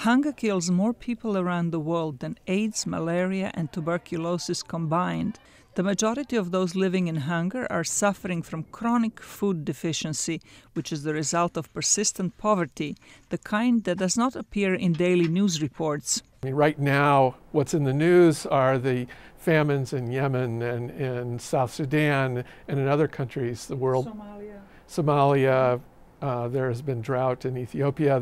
Hunger kills more people around the world than AIDS, malaria, and tuberculosis combined. The majority of those living in hunger are suffering from chronic food deficiency, which is the result of persistent poverty, the kind that does not appear in daily news reports. Right now, what's in the news are the famines in Yemen and in South Sudan and in other countries, the world. Somalia. There has been drought in Ethiopia.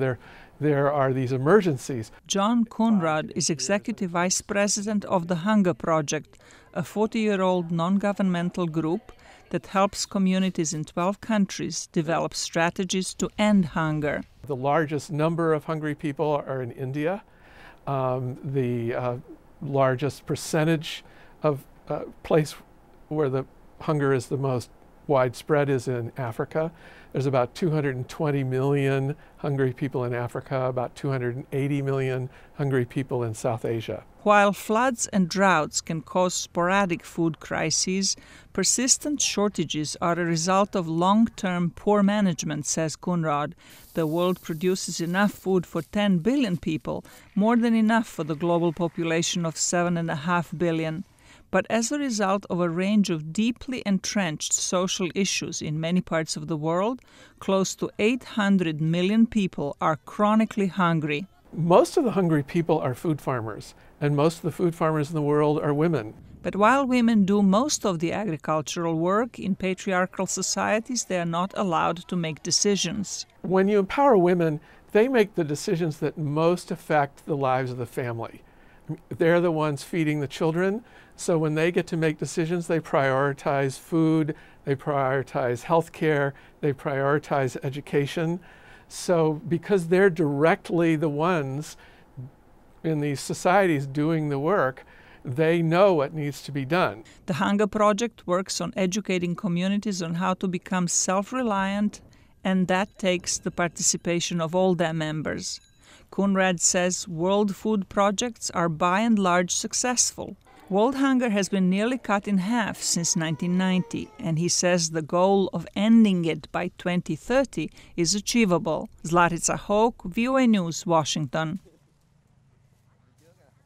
There are these emergencies. John Coonrod is Executive Vice President of the Hunger Project, a 40-year-old non-governmental group that helps communities in 12 countries develop strategies to end hunger. The largest number of hungry people are in India. The largest percentage of place where the hunger is the most widespread is in Africa. There's about 220 million hungry people in Africa, about 280 million hungry people in South Asia. While floods and droughts can cause sporadic food crises, persistent shortages are a result of long-term poor management, says Coonrod. The world produces enough food for 10 billion people, more than enough for the global population of 7.5 billion. But as a result of a range of deeply entrenched social issues in many parts of the world, close to 800 million people are chronically hungry. Most of the hungry people are food farmers, and most of the food farmers in the world are women. But while women do most of the agricultural work in patriarchal societies, they are not allowed to make decisions. When you empower women, they make the decisions that most affect the lives of the family. They're the ones feeding the children, so when they get to make decisions, they prioritize food, they prioritize health care, they prioritize education. So because they're directly the ones in these societies doing the work, they know what needs to be done. The Hunger Project works on educating communities on how to become self-reliant, and that takes the participation of all their members. Coonrod says world food projects are by and large successful. World hunger has been nearly cut in half since 1990, and he says the goal of ending it by 2030 is achievable. Zlatica, Hoke, VOA News, Washington.